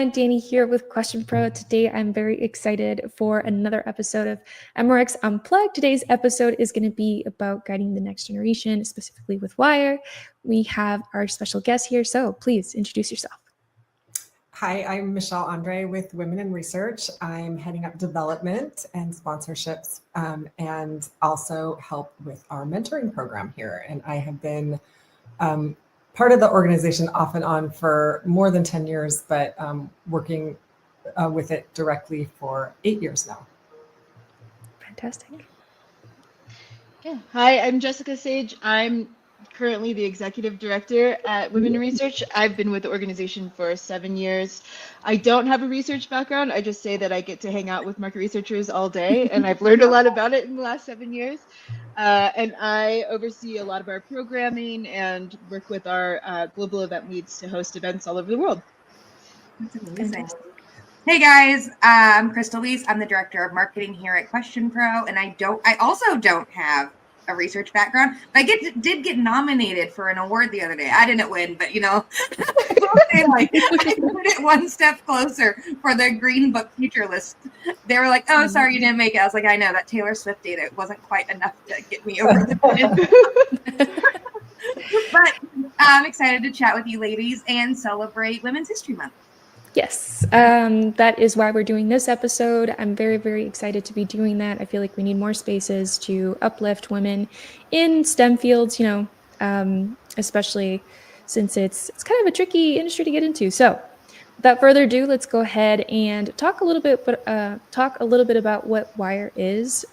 everyone, Danny here with Question Pro. Today I'm very excited for another episode of MRX Unplugged. Today's episode is going to be about guiding the next generation, specifically with Wire. We have our special guest here, so please introduce yourself. Hi, I'm Michelle Andre with Women in Research. I'm heading up development and sponsorships and also help with our mentoring program here. And I have been part of the organization off and on for more than 10 years, but working with it directly for 8 years now. Fantastic. Yeah. Hi, I'm Jessica Sage. I'm currently the executive director at Women in Research. I've been with the organization for 7 years. I don't have a research background. I just say that I get to hang out with market researchers all day, and I've learned a lot about it in the last 7 years. And I oversee a lot of our programming and work with our global event leads to host events all over the world. That's amazing. Hey guys, I'm Crystal Lees. I'm the director of marketing here at Question Pro, and I also don't have a research background, but I did get nominated for an award the other day. I didn't win, but I put it one step closer for the Green Book Future List. They were like, "Oh, sorry, you didn't make it." I was like, "I know, that Taylor Swift data wasn't quite enough to get me over the win." But I'm excited to chat with you ladies and celebrate Women's History Month. Yes, that is why we're doing this episode. I'm very, very excited to be doing that. I feel like we need more spaces to uplift women in STEM fields, especially since it's kind of a tricky industry to get into. So without further ado, let's go ahead and talk a little bit about what Wire is.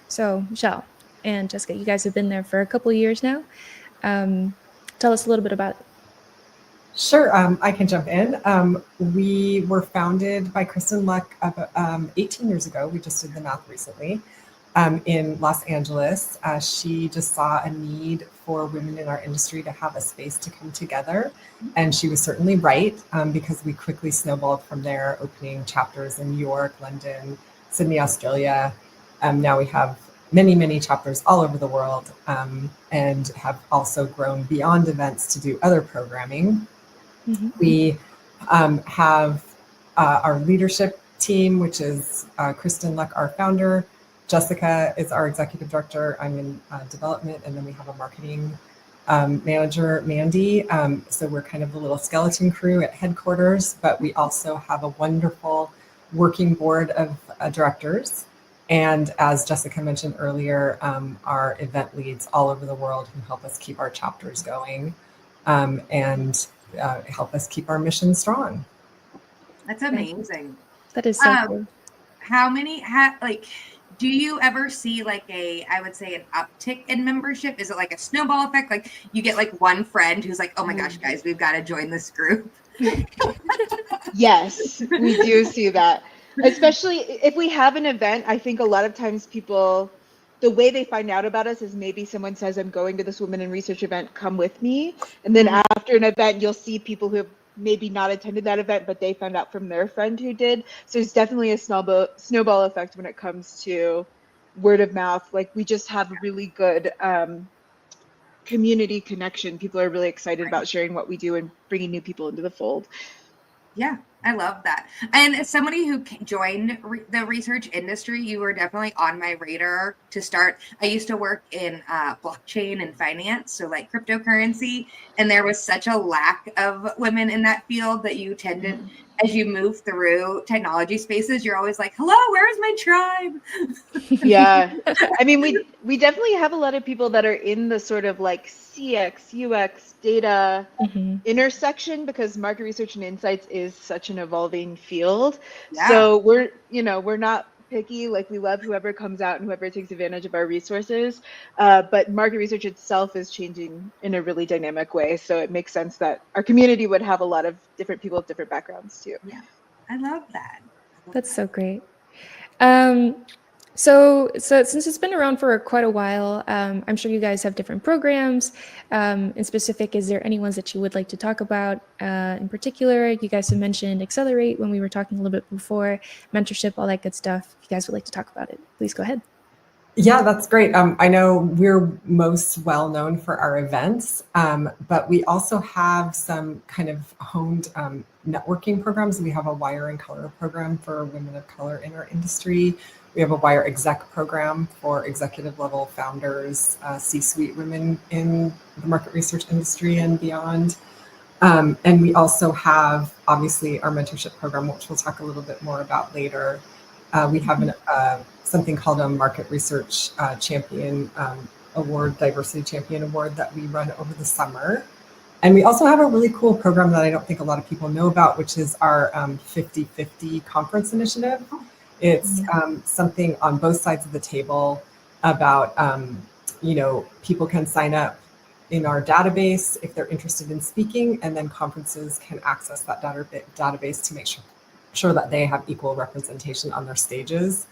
So Michelle and Jessica, you guys have been there for a couple of years now. Tell us a little bit about it. Sure, I can jump in. We were founded by Kristen Luck 18 years ago. We just did the math recently in Los Angeles. She just saw a need for women in our industry to have a space to come together. And she was certainly right because we quickly snowballed from there, opening chapters in New York, London, Sydney, Australia. Now we have many, many chapters all over the world and have also grown beyond events to do other programming. Mm-hmm. We have our leadership team, which is Kristen Luck, our founder. Jessica is our executive director. I'm in development, and then we have a marketing manager, Mandy. So we're kind of the little skeleton crew at headquarters, but we also have a wonderful working board of directors. And as Jessica mentioned earlier, our event leads all over the world who help us keep our chapters going and help us keep our mission strong. That's amazing. That is so cool. Do you ever see I would say an uptick in membership? Is it like a snowball effect? Like you get like one friend who's like, "Oh my gosh, guys, we've got to join this group." Yes, we do see that. Especially if we have an event, I think a lot of times people, the way they find out about us is maybe someone says, "I'm going to this Women in Research event, come with me." And then after an event, you'll see people who have maybe not attended that event, but they found out from their friend who did. So it's definitely a snowball effect when it comes to word of mouth. Like we just have a really good community connection. People are really excited about sharing what we do and bringing new people into the fold. Yeah, I love that. And as somebody who joined the research industry, you were definitely on my radar to start. I used to work in blockchain and finance, so like cryptocurrency, and there was such a lack of women in that field that you tended, as you move through technology spaces, you're always like, "Hello, where's my tribe?" Yeah, I mean, we definitely have a lot of people that are in the sort of like CX, UX, data intersection because market research and insights is such an evolving field. Yeah. So we're not picky. Like we love whoever comes out and whoever takes advantage of our resources. But market research itself is changing in a really dynamic way. So it makes sense that our community would have a lot of different people with different backgrounds too. Yeah, I love that. That's so great. So since it's been around for quite a while, I'm sure you guys have different programs. In specific, is there any ones that you would like to talk about in particular? You guys have mentioned Accelerate when we were talking a little bit before, mentorship, all that good stuff. If you guys would like to talk about it, please go ahead. Yeah, that's great. I know we're most well known for our events, but we also have some kind of honed networking programs. We have a Wire and Color program for women of color in our industry. We have a Wire exec program for executive level founders, C-suite women in the market research industry and beyond. And we also have, obviously, our mentorship program, which we'll talk a little bit more about later. We have something called a Market Research Champion Award, Diversity Champion Award that we run over the summer. And we also have a really cool program that I don't think a lot of people know about, which is our 50/50 conference initiative. It's something on both sides of the table about, people can sign up in our database if they're interested in speaking, and then conferences can access that database to make sure that they have equal representation on their stages.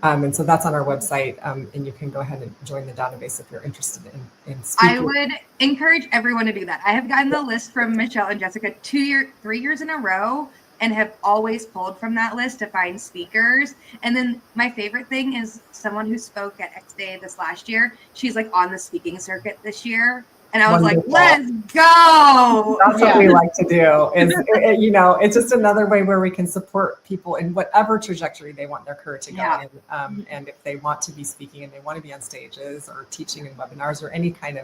And so that's on our website, and you can go ahead and join the database if you're interested in speaking. I would encourage everyone to do that. I have gotten the list from Michelle and Jessica 3 years in a row, and have always pulled from that list to find speakers. And then my favorite thing is someone who spoke at X Day this last year. She's like on the speaking circuit this year. And I was Wonderful. like, let's go. That's what we like to do. It's just another way where we can support people in whatever trajectory they want their career to go in. And if they want to be speaking and they want to be on stages or teaching in webinars or any kind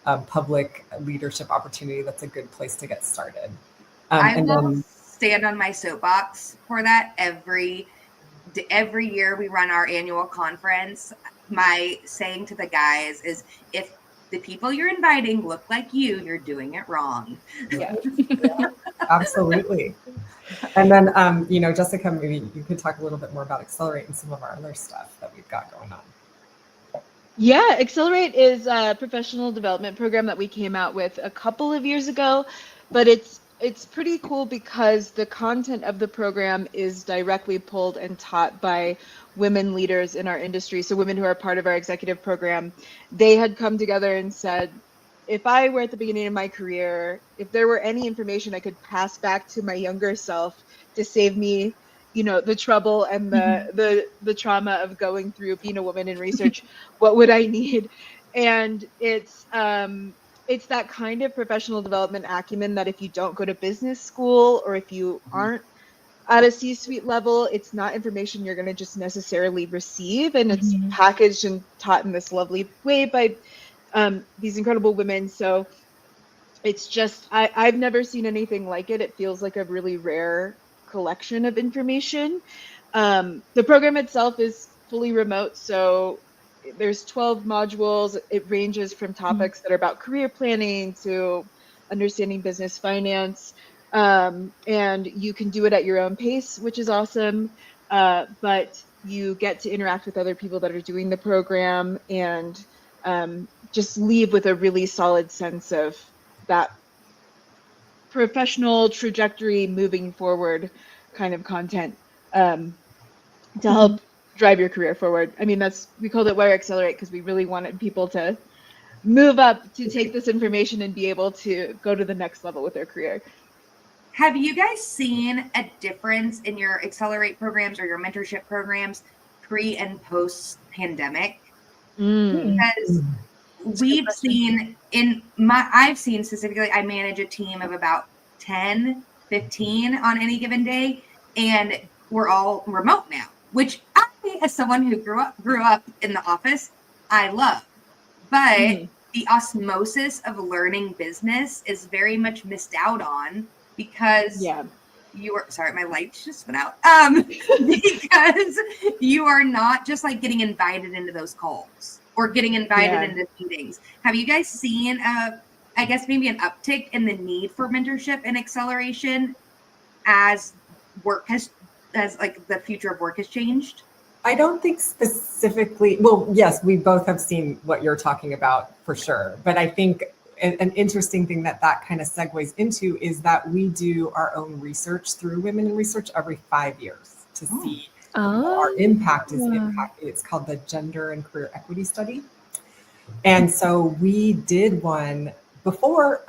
of public leadership opportunity, that's a good place to get started. I will stand on my soapbox for that every year we run our annual conference. My saying to the guys is, if the people you're inviting look like you're doing it wrong. Yeah, absolutely. And then, Jessica, maybe you could talk a little bit more about Accelerate and some of our other stuff that we've got going on. Yeah, Accelerate is a professional development program that we came out with a couple of years ago, but it's pretty cool because the content of the program is directly pulled and taught by women leaders in our industry. So women who are part of our executive program, they had come together and said, if I were at the beginning of my career, if there were any information I could pass back to my younger self to save me, the trouble and the trauma of going through being a woman in research, what would I need? And it's that kind of professional development acumen that if you don't go to business school or if you aren't at a C-suite level, it's not information you're going to just necessarily receive. And it's packaged and taught in this lovely way by these incredible women. So it's just, I've never seen anything like it. It feels like a really rare collection of information. The program itself is fully remote. So there's 12 modules. It ranges from topics that are about career planning to understanding business finance. And you can do it at your own pace, which is awesome. But you get to interact with other people that are doing the program and just leave with a really solid sense of that professional trajectory moving forward kind of content to help drive your career forward. I mean, we called it Wire Accelerate because we really wanted people to move up to take this information and be able to go to the next level with their career. Have you guys seen a difference in your Accelerate programs or your mentorship programs pre and post pandemic? Because we've seen I've seen specifically, I manage a team of about 10, 15 on any given day, and we're all remote now, which I, as someone who grew up in the office, I love. But the osmosis of learning business is very much missed out on because you are, sorry, my lights just went out. Because you are not just like getting invited into those calls or getting invited into meetings. Have you guys seen I guess maybe an uptick in the need for mentorship and acceleration as like the future of work has changed? I don't think specifically, well, yes, we both have seen what you're talking about for sure. But I think an interesting thing that kind of segues into is that we do our own research through Women in Research every 5 years to see our impact is impact. It's called the Gender and Career Equity Study. And so we did one before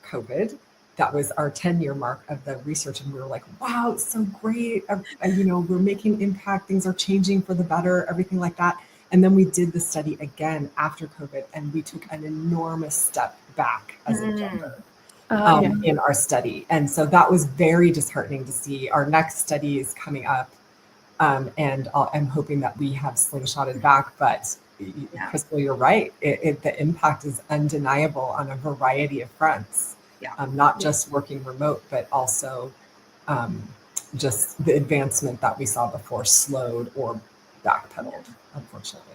COVID. That was our 10-year mark of the research. And we were like, wow, it's so great. We're making impact. Things are changing for the better, everything like that. And then we did the study again after COVID, and we took an enormous step back as a gender in our study. And so that was very disheartening to see. Our next study is coming up, and I'm hoping that we have slingshotted back. But Crystal, you're right. The impact is undeniable on a variety of fronts. Not just working remote, but also just the advancement that we saw before slowed or backpedaled, unfortunately.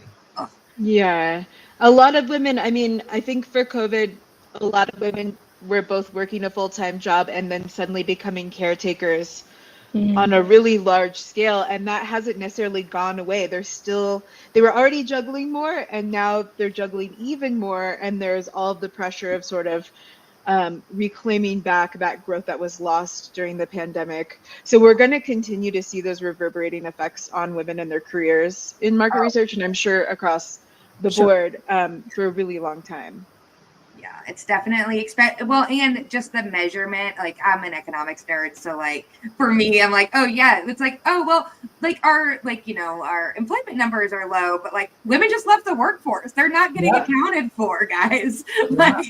Yeah. A lot of women, I mean, I think for COVID, a lot of women were both working a full-time job and then suddenly becoming caretakers on a really large scale. And that hasn't necessarily gone away. They were already juggling more, and now they're juggling even more. And there's all of the pressure of sort of reclaiming back that growth that was lost during the pandemic. So we're going to continue to see those reverberating effects on women and their careers in market research, and I'm sure across the board for a really long time. Yeah, it's definitely well, and just the measurement, like I'm an economics nerd, so like for me, I'm like, oh yeah, it's like, oh well, like our employment numbers are low, but like women just left the workforce. They're not getting accounted for, guys. Like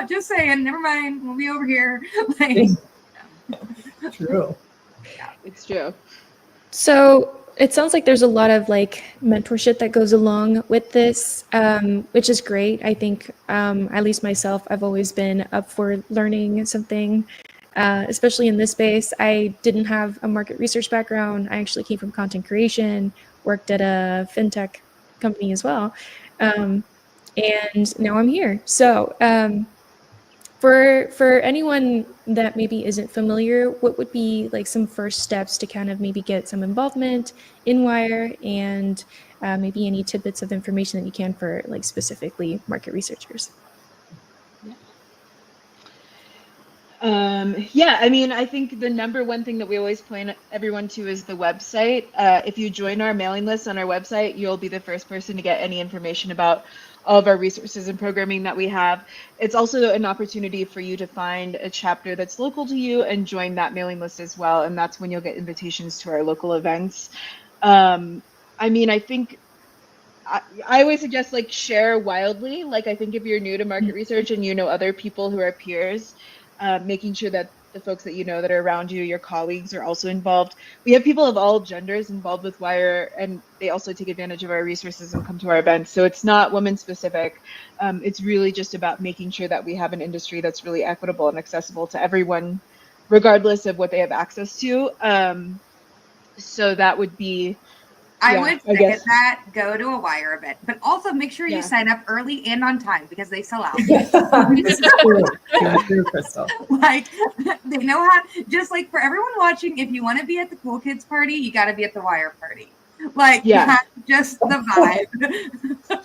just saying, never mind, we'll be over here. Like True. Yeah, it's true. So it sounds like there's a lot of like mentorship that goes along with this, which is great. I think, at least myself, I've always been up for learning something, especially in this space. I didn't have a market research background. I actually came from content creation, worked at a fintech company as well. And now I'm here. So for anyone that maybe isn't familiar, what would be like some first steps to kind of maybe get some involvement in Wire, and maybe any tidbits of information that you can for like specifically market researchers? Yeah, I mean, I think the number one thing that we always point everyone to is the website. If you join our mailing list on our website, you'll be the first person to get any information about all of our resources and programming that we have. It's also an opportunity for you to find a chapter that's local to you and join that mailing list as well. And that's when you'll get invitations to our local events. I mean, I think I always suggest like share wildly. Like I think if you're new to market research and you know other people who are peers, making sure that the folks that you know that are around you, your colleagues, are also involved. We have people of all genders involved with Wire, and they also take advantage of our resources and come to our events. So it's not women specific. It's really just about making sure that we have an industry that's really equitable and accessible to everyone, regardless of what they have access to. So that would be, I would say that go to a Wire event, but also make sure you sign up early and on time because they sell out. This is true. True, Crystal. Like they know how. Just like for everyone watching, if you want to be at the cool kids party, you got to be at the Wire party. Like that's just the vibe.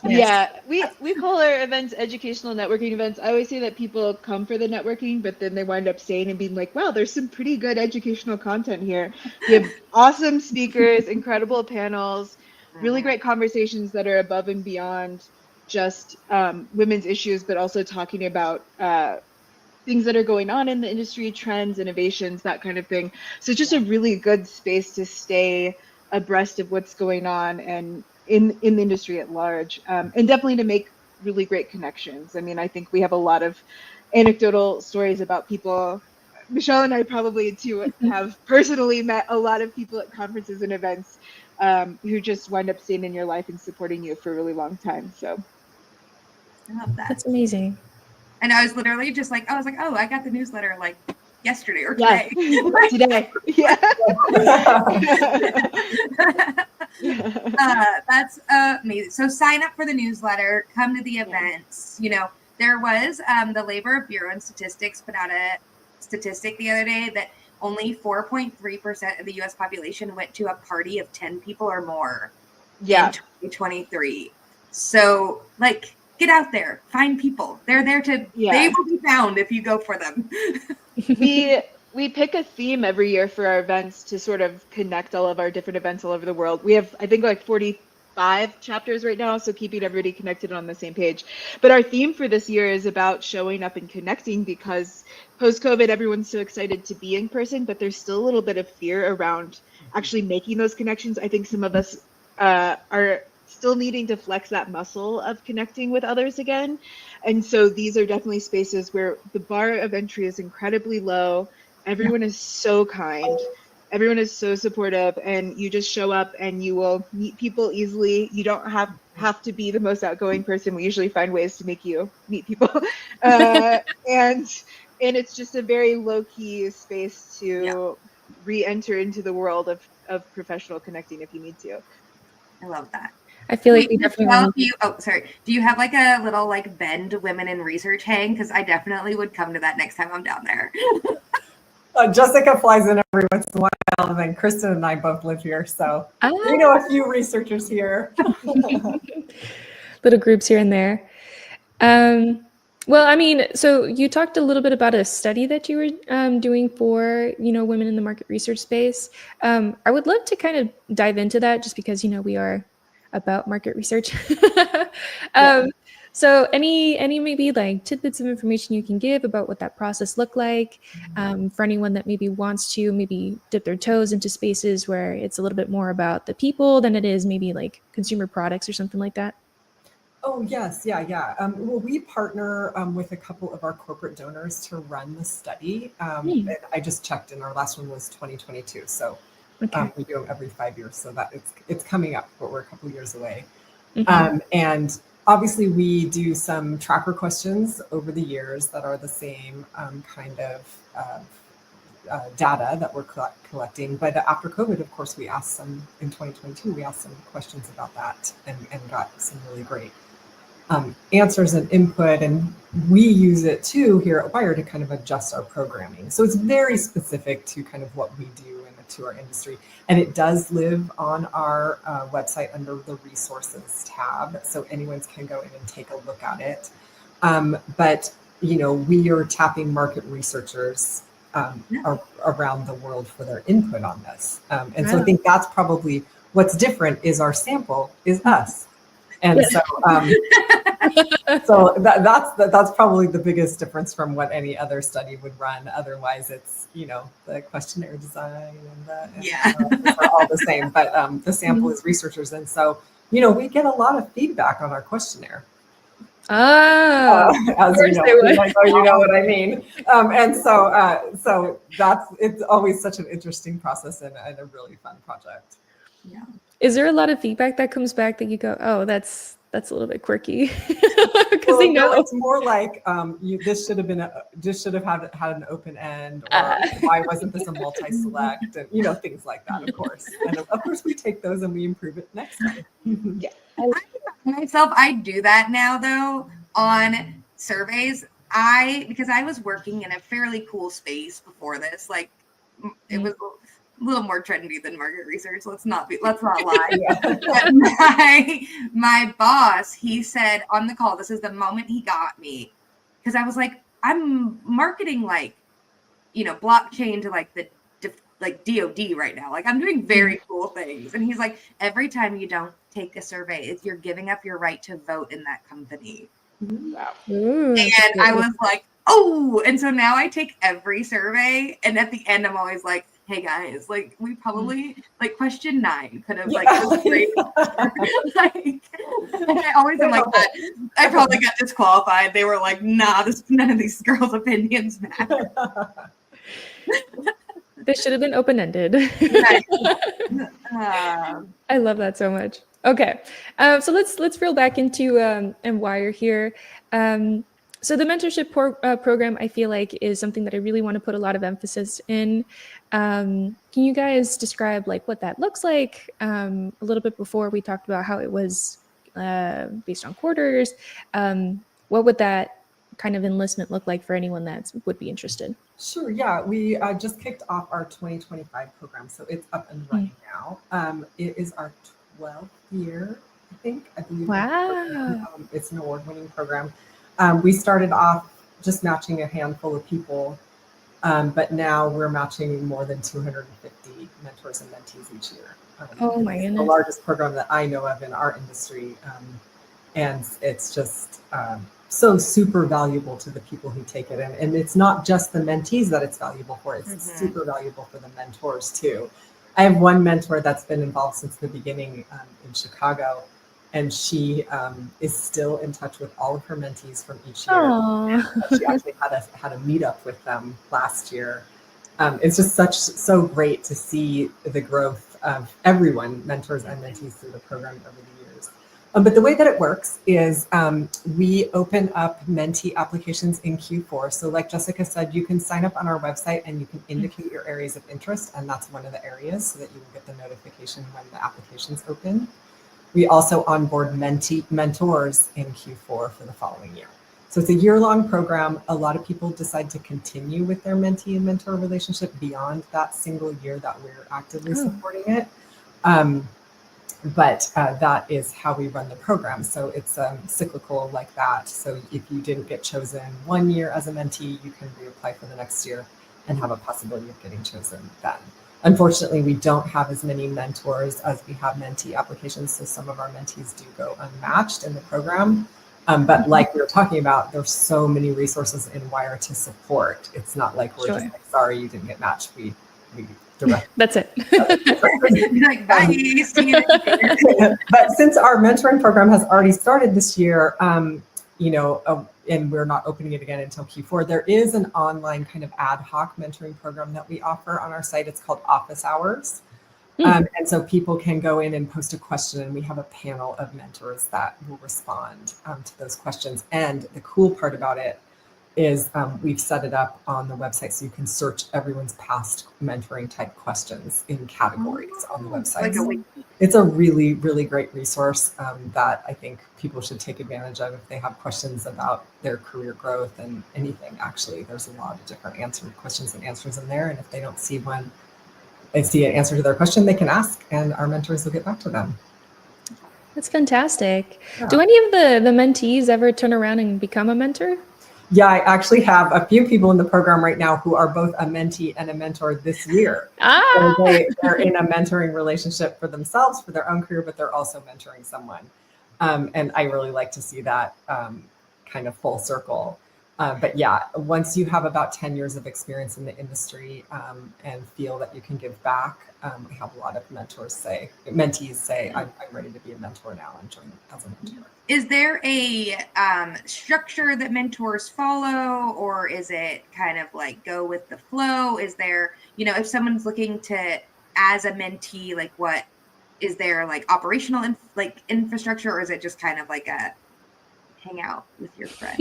Yeah, we call our events educational networking events. I always say that people come for the networking, but then they wind up staying and being like, wow, there's some pretty good educational content here. We have awesome speakers, incredible panels, really great conversations that are above and beyond just women's issues, but also talking about things that are going on in the industry, trends, innovations, that kind of thing. So it's just a really good space to stay abreast of what's going on and in the industry at large, and definitely to make really great connections. I mean, I think we have a lot of anecdotal stories about people. Michelle and I probably too have personally met a lot of people at conferences and events who just wind up staying in your life and supporting you for a really long time. So I love that. That's amazing. And I was literally just like, oh, I got the newsletter like yesterday or today. Today. Yeah. That's amazing. So sign up for the newsletter, come to the events. You know, there was the Labor Bureau and Statistics put out a statistic the other day that only 4.3% of the US population went to a party of 10 people or more in 2023. So like, get out there, find people. They're there to, they will be found if you go for them. We pick a theme every year for our events to sort of connect all of our different events all over the world. We have, I think, like 45 chapters right now, so keeping everybody connected on the same page. But our theme for this year is about showing up and connecting, because post-COVID, everyone's so excited to be in person, but there's still a little bit of fear around actually making those connections. I think some of us are still needing to flex that muscle of connecting with others again. And so these are definitely spaces where the bar of entry is incredibly low. Everyone is so kind. Everyone is so supportive, and you just show up and you will meet people easily. You don't have to be the most outgoing person. We usually find ways to make you meet people. And it's just a very low-key space to re-enter into the world of professional connecting if you need to. I love that. I feel like Wait, we definitely want to. oh, sorry. Do you have like a little like Bend Women in Research hang? Because I definitely would come to that next time I'm down there. Jessica flies in every once in a while, and then Kristen and I both live here, so we know a few researchers here. Little groups here and there. Well, I mean, so you talked a little bit about a study that you were doing for, women in the market research space. I would love to kind of dive into that, just because, we are about market research. So any maybe like tidbits of information you can give about what that process looked like, for anyone that maybe wants to maybe dip their toes into spaces where it's a little bit more about the people than it is maybe like consumer products or something like that? Oh, yes. Yeah. Well, we partner with a couple of our corporate donors to run the study. And I just checked, and our last one was 2022. So we do them every 5 years. So that it's coming up, but we're a couple years away. And obviously, we do some tracker questions over the years that are the same kind of data that we're collecting. But after COVID, of course, we asked some in 2022, we asked some questions about that and got some really great answers and input, and we use it too here at Wire to kind of adjust our programming. So it's very specific to kind of what we do and to our industry, and it does live on our website under the resources tab, so anyone can go in and take a look at it. But we are tapping market researchers around the world for their input on this, and so I think that's probably what's different is our sample is us. And so, that's probably the biggest difference from what any other study would run. Otherwise, it's the questionnaire design and are all the same. But the sample is researchers, and so we get a lot of feedback on our questionnaire. As you know what I mean. And so it's always such an interesting process and a really fun project. Yeah. Is there a lot of feedback that comes back that you go, oh, that's a little bit quirky? Because they know it's more like this should have had an open end, or why wasn't this a multi-select, and things like that, of course. And of course, we take those and we improve it next time. Yeah, I do that now though on surveys. Because I was working in a fairly cool space before this, like it was a little more trendy than market research. Let's not lie. But my boss, he said on the call, this is the moment he got me, because I was like, I'm marketing like, blockchain to like the DoD right now. Like I'm doing very cool things. And he's like, every time you don't take a survey, you're giving up your right to vote in that company. Wow. And I was like, oh, and so now I take every survey, and at the end I'm always like, hey guys, like we probably like question 9 could have like great. Like, and I always am like that. I probably got disqualified. They were like, nah, none of these girls' opinions matter. They should have been open-ended. I love that so much. Okay, so let's reel back into Wire here. So the mentorship program, I feel like, is something that I really want to put a lot of emphasis in. Can you guys describe like what that looks like? A little bit before we talked about how it was based on quarters. What would that kind of enlistment look like for anyone that would be interested? Sure. Yeah, we just kicked off our 2025 program, so it's up and running now. It is our 12th year, I believe. Wow. It's an award-winning program. We started off just matching a handful of people, but now we're matching more than 250 mentors and mentees each year. Oh my goodness. The largest program that I know of in our industry. And it's just so super valuable to the people who take it. And it's not just the mentees that it's valuable for, it's super valuable for the mentors too. I have one mentor that's been involved since the beginning in Chicago. and she is still in touch with all of her mentees from each year. Aww. She actually had a meetup with them last year. It's just so great to see the growth of everyone, mentors and mentees, through the program over the years. But the way that it works is we open up mentee applications in Q4. So like Jessica said, you can sign up on our website and you can indicate your areas of interest, and that's one of the areas, so that you will get the notification when the application's open. We also onboard mentors in Q4 for the following year. So it's a year-long program. A lot of people decide to continue with their mentee and mentor relationship beyond that single year that we're actively supporting it. But that is how we run the program. So it's cyclical like that. So if you didn't get chosen one year as a mentee, you can reapply for the next year and have a possibility of getting chosen then. Unfortunately, we don't have as many mentors as we have mentee applications. So some of our mentees do go unmatched in the program. But like we were talking about, there's so many resources in Wire to support. It's not like we're just like, sorry, you didn't get matched. We direct. That's it. Like, bye, see you later. But since our mentoring program has already started this year, and we're not opening it again until Q4, there is an online kind of ad hoc mentoring program that we offer on our site. It's called Office Hours. And so people can go in and post a question, and we have a panel of mentors that will respond to those questions. And the cool part about it is we've set it up on the website so you can search everyone's past mentoring type questions in categories on the website. So it's a really, really great resource that I think people should take advantage of if they have questions about their career growth and anything. Actually, there's a lot of different questions and answers in there. And if they don't see an answer to their question, they can ask, and our mentors will get back to them. That's fantastic. Yeah. Do any of the mentees ever turn around and become a mentor? Yeah, I actually have a few people in the program right now who are both a mentee and a mentor this year. So they're in a mentoring relationship for themselves, for their own career, but they're also mentoring someone. And I really like to see that kind of full circle. But yeah, once you have about 10 years of experience in the industry and feel that you can give back, we have a lot of mentees say, I'm ready to be a mentor now and join as a mentor. Is there a structure that mentors follow, or is it kind of like go with the flow? Is there, if someone's looking to, as a mentee, like what, is there like operational infrastructure, or is it just kind of like a hang out with your friend?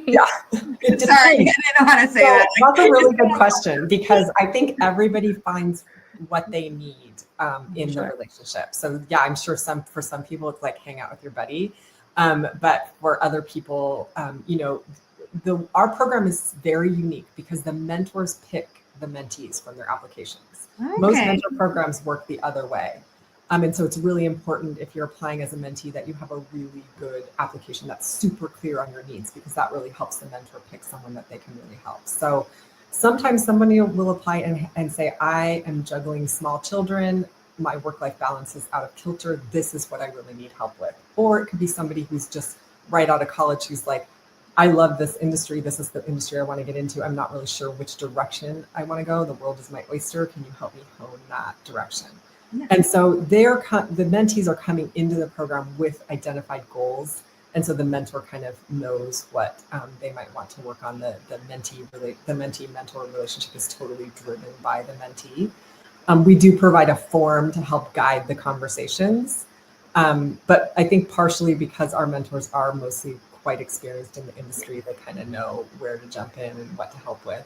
Yeah. Sorry, I didn't know how to say that. That's a really good question, because I think everybody finds what they need in the relationship. So yeah, I'm sure for some people it's like hang out with your buddy. But for other people, our program is very unique because the mentors pick the mentees from their applications. Okay. Most mentor programs work the other way. And so it's really important if you're applying as a mentee that you have a really good application that's super clear on your needs, because that really helps the mentor pick someone that they can really help. So sometimes somebody will apply and say, I am juggling small children. My work-life balance is out of kilter. This is what I really need help with. Or it could be somebody who's just right out of college who's like, I love this industry. This is the industry I want to get into. I'm not really sure which direction I want to go. The world is my oyster. Can you help me hone that direction? Yeah. And so the mentees are coming into the program with identified goals. And so the mentor kind of knows what they might want to work on. The mentee-mentor relationship is totally driven by the mentee. We do provide a forum to help guide the conversations. But I think partially because our mentors are mostly quite experienced in the industry, they kind of know where to jump in and what to help with.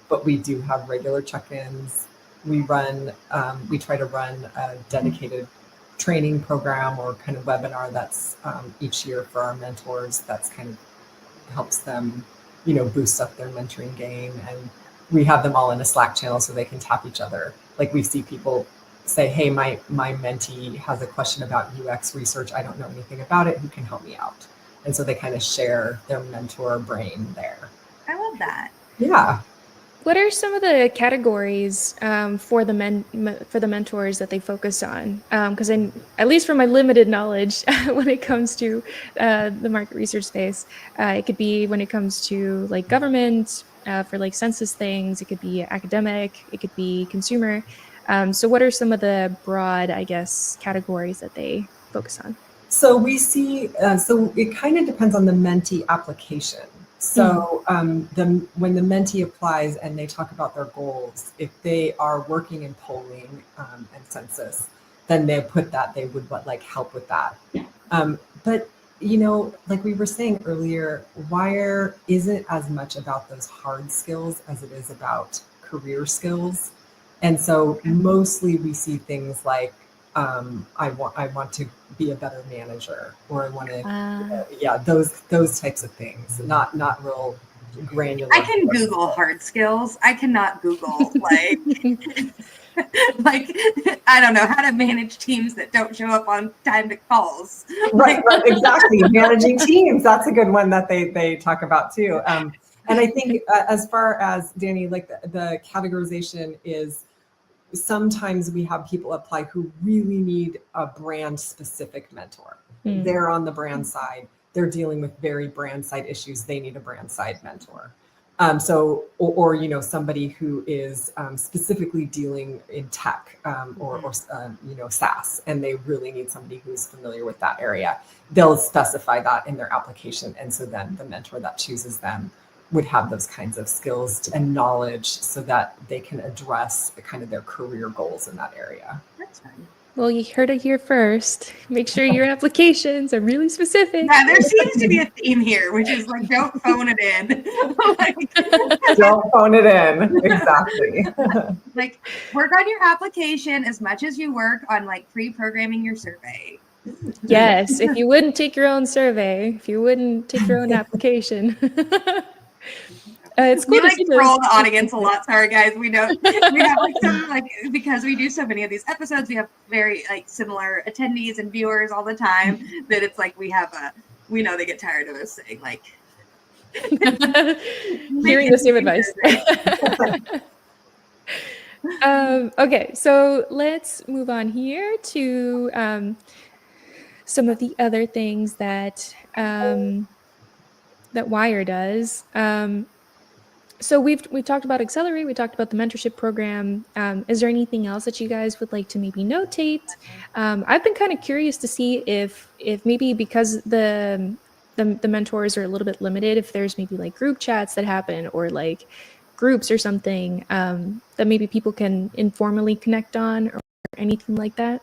But we do have regular check-ins. We try to run a dedicated training program or kind of webinar that's each year for our mentors. That's kind of helps them, boost up their mentoring game. And we have them all in a Slack channel so they can tap each other. Like we see people say, hey, my mentee has a question about UX research. I don't know anything about it. Who can help me out? And so they kind of share their mentor brain there. I love that. Yeah. What are some of the categories for the mentors that they focus on? Because at least from my limited knowledge, when it comes to the market research space, it could be when it comes to like government for like census things. It could be academic. It could be consumer. So what are some of the broad, I guess, categories that they focus on? So we see, so it kind of depends on the mentee application. So when the mentee applies and they talk about their goals, if they are working in polling and census, then they put that they would like help with that. But like we were saying earlier, WIRE isn't as much about those hard skills as it is about career skills. And so mostly we see things like I want to be a better manager, or I want to those types of things, not real granular. I can Google hard skills. I cannot Google like like I don't know how to manage teams that don't show up on time to calls. Right, exactly. Managing teams, that's a good one that they talk about too. And I think as far as Danny, like the categorization is, sometimes we have people apply who really need a brand specific mentor. They're on the brand side. They're dealing with very brand side issues. They need a brand side mentor. Or somebody who is specifically dealing in tech or SaaS, and they really need somebody who's familiar with that area. They'll specify that in their application, and so then the mentor that chooses them would have those kinds of skills and knowledge so that they can address the kind of their career goals in that area. That's fine. Well, you heard it here first. Make sure your applications are really specific. Yeah, there seems to be a theme here, which is like, don't phone it in. Don't phone it in. Exactly. Like, work on your application as much as you work on like pre-programming your survey. Yes, if you wouldn't take your own survey, if you wouldn't take your own application. It's cool. We like troll the audience a lot. Sorry, guys. We have like some because we do so many of these episodes, we have very like similar attendees and viewers all the time that it's like we know they get tired of us saying like hearing the same advice. Okay, so let's move on here to some of the other things that that WIRE does. So we've talked about Accelerate, we talked about the mentorship program. Is there anything else that you guys would like to maybe notate? I've been kind of curious to see if maybe because the mentors are a little bit limited, if there's maybe like group chats that happen or like groups or something that maybe people can informally connect on or anything like that.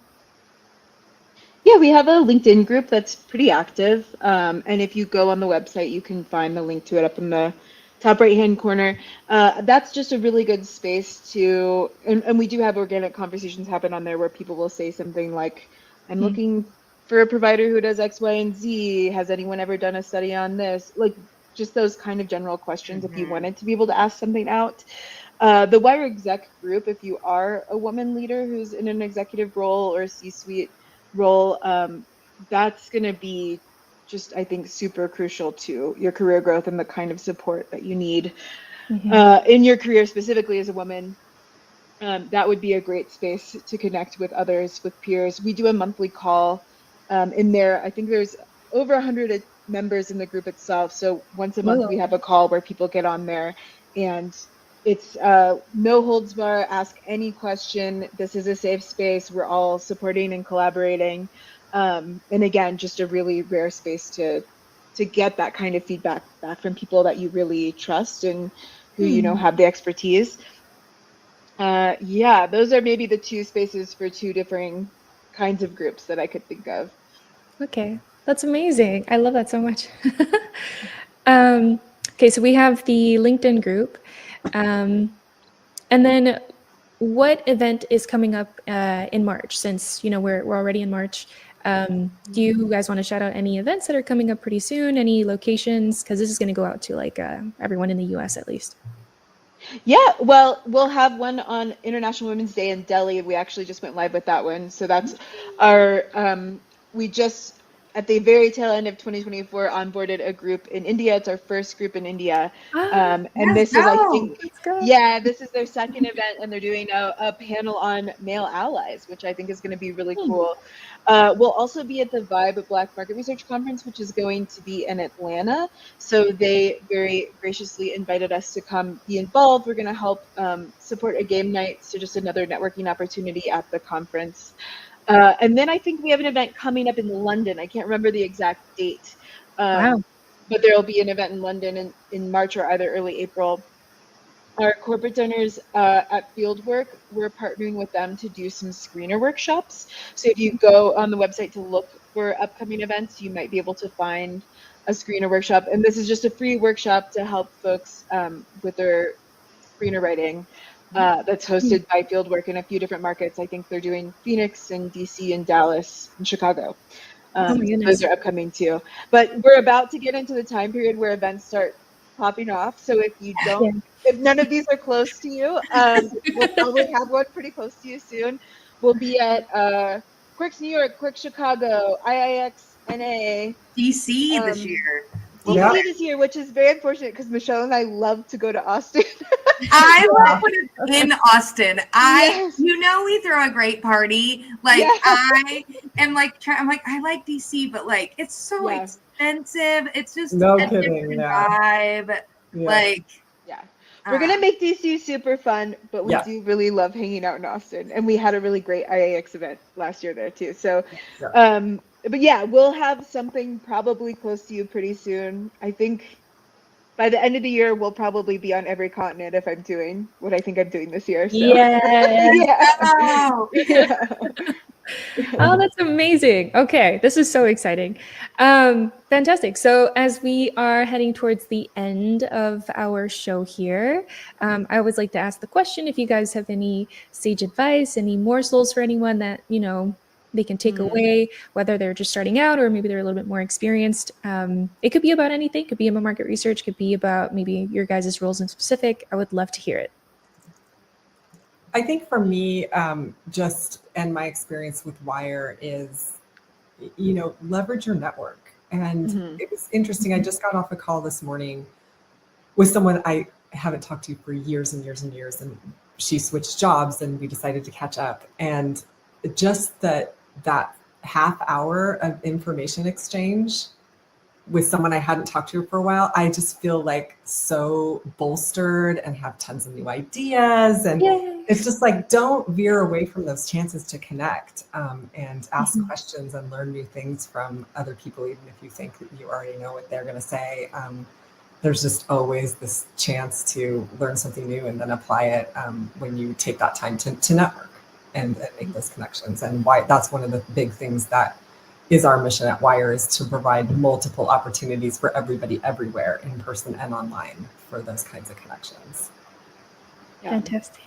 Yeah, we have a LinkedIn group that's pretty active. And if you go on the website, you can find the link to it up in the top right-hand corner. That's just a really good space to, and we do have organic conversations happen on there where people will say something like, I'm looking for a provider who does X, Y, and Z. Has anyone ever done a study on this? Like just those kind of general questions if you wanted to be able to ask something out. The WIRE exec group, if you are a woman leader who's in an executive role or a C-suite role, that's going to be just, I think, super crucial to your career growth and the kind of support that you need in your career, specifically as a woman. That would be a great space to connect with others, with peers. We do a monthly call in there. I think there's over 100 members in the group itself. So once a month we have a call where people get on there, and it's no holds bar, ask any question. This is a safe space. We're all supporting and collaborating. And again, just a really rare space to get that kind of feedback back from people that you really trust and who you know have the expertise. Yeah, those are maybe the two spaces for two different kinds of groups that I could think of. Okay, that's amazing. I love that so much. Okay, so we have the LinkedIn group. And then what event is coming up in March, since we're already in March? Do you guys want to shout out any events that are coming up pretty soon, any locations, because this is going to go out to like everyone in the US at least? Yeah, well, we'll have one on International Women's Day in Delhi. We actually just went live with that one. So that's our, we just, at the very tail end of 2024, onboarded a group in India. It's our first group in India. And this is, I think, this is their second event, and they're doing a panel on male allies, which I think is going to be really cool. We'll also be at the Vibe Black Market Research Conference, which is going to be in Atlanta. So they very graciously invited us to come be involved. We're going to help support a game night, so just another networking opportunity at the conference. And then I think we have an event coming up in London. I can't remember the exact date. Wow. But there will be an event in London in March or either early April. Our corporate donors at Fieldwork, we're partnering with them to do some screener workshops. So if you go on the website to look for upcoming events, you might be able to find a screener workshop. And this is just a free workshop to help folks with their screener writing that's hosted by Fieldwork in a few different markets. I think they're doing Phoenix and DC and Dallas and Chicago. Oh my goodness. Those are upcoming too. But we're about to get into the time period where events start popping off. So if you don't, if none of these are close to you, we'll probably have one pretty close to you soon. We'll be at Quirks New York, Quirks Chicago, IIX NA. DC this year. DC this year, which is very unfortunate because Michelle and I love to go to Austin. I love when it's in Austin. Yes. You know, we throw a great party. Like Yes. I am like, I'm like, I like DC, but like, it's so expensive. It's just No a kidding, different yeah. vibe. Yeah. Like, yeah, we're gonna make DC super fun, but we do really love hanging out in Austin, and we had a really great IAX event last year there too. So, but yeah, we'll have something probably close to you pretty soon. I think by the end of the year, we'll probably be on every continent if I'm doing what I think I'm doing this year. So. Oh, that's amazing. Okay, this is so exciting. Fantastic. So as we are heading towards the end of our show here, I always like to ask the question, if you guys have any sage advice, any morsels for anyone that, you know, they can take away, whether they're just starting out or maybe they're a little bit more experienced. It could be about anything. It could be about market research. Could be about maybe your guys' roles in specific. I would love to hear it. I think for me, and my experience with Wire is, you know, leverage your network. And it was interesting. I just got off a call this morning with someone I haven't talked to for years and years and years. And she switched jobs and we decided to catch up. And just that half hour of information exchange with someone I hadn't talked to for a while, I just feel like so bolstered and have tons of new ideas. And it's just like, don't veer away from those chances to connect and ask questions and learn new things from other people, even if you think that you already know what they're going to say. There's just always this chance to learn something new and then apply it when you take that time to network and make those connections. And why that's one of the big things that is our mission at Wire, is to provide multiple opportunities for everybody everywhere, in person and online, for those kinds of connections. Fantastic.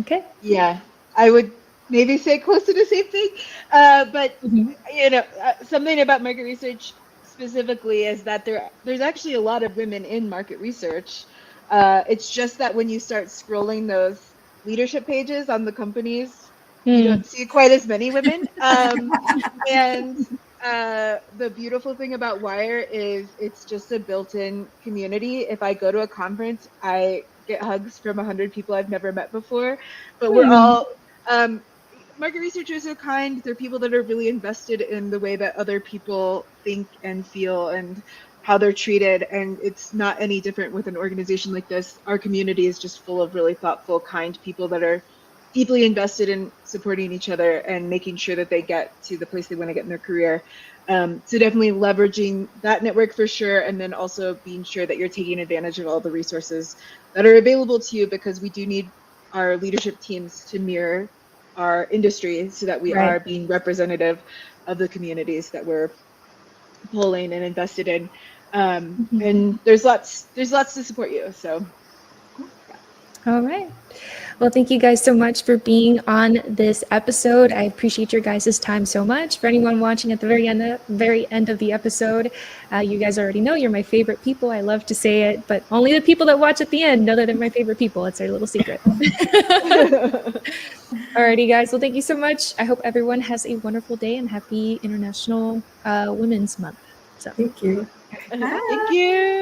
Okay. Yeah, I would maybe say close to the same thing. But you know, something about market research specifically is that there's actually a lot of women in market research. It's just that when you start scrolling those leadership pages on the companies, you don't see quite as many women. And the beautiful thing about Wire is it's just a built-in community. If I go to a conference, I get hugs from 100 people I've never met before. But we're all market researchers are kind. They're people that are really invested in the way that other people think and feel and how they're treated. And it's not any different with an organization like this. Our community is just full of really thoughtful, kind people that are deeply invested in supporting each other and making sure that they get to the place they want to get in their career. So definitely leveraging that network for sure. And then also being sure that you're taking advantage of all the resources that are available to you, because we do need our leadership teams to mirror our industry so that we are being representative of the communities that we're pulling and invested in. And there's lots to support you. So. All right. Well, thank you guys so much for being on this episode. I appreciate your guys' time so much. For anyone watching at the very end of the episode, you guys already know you're my favorite people. I love to say it, but only the people that watch at the end know that they're my favorite people. It's our little secret. Alrighty, guys. Well, thank you so much. I hope everyone has a wonderful day and happy International Women's Month. So, thank you. Thank you.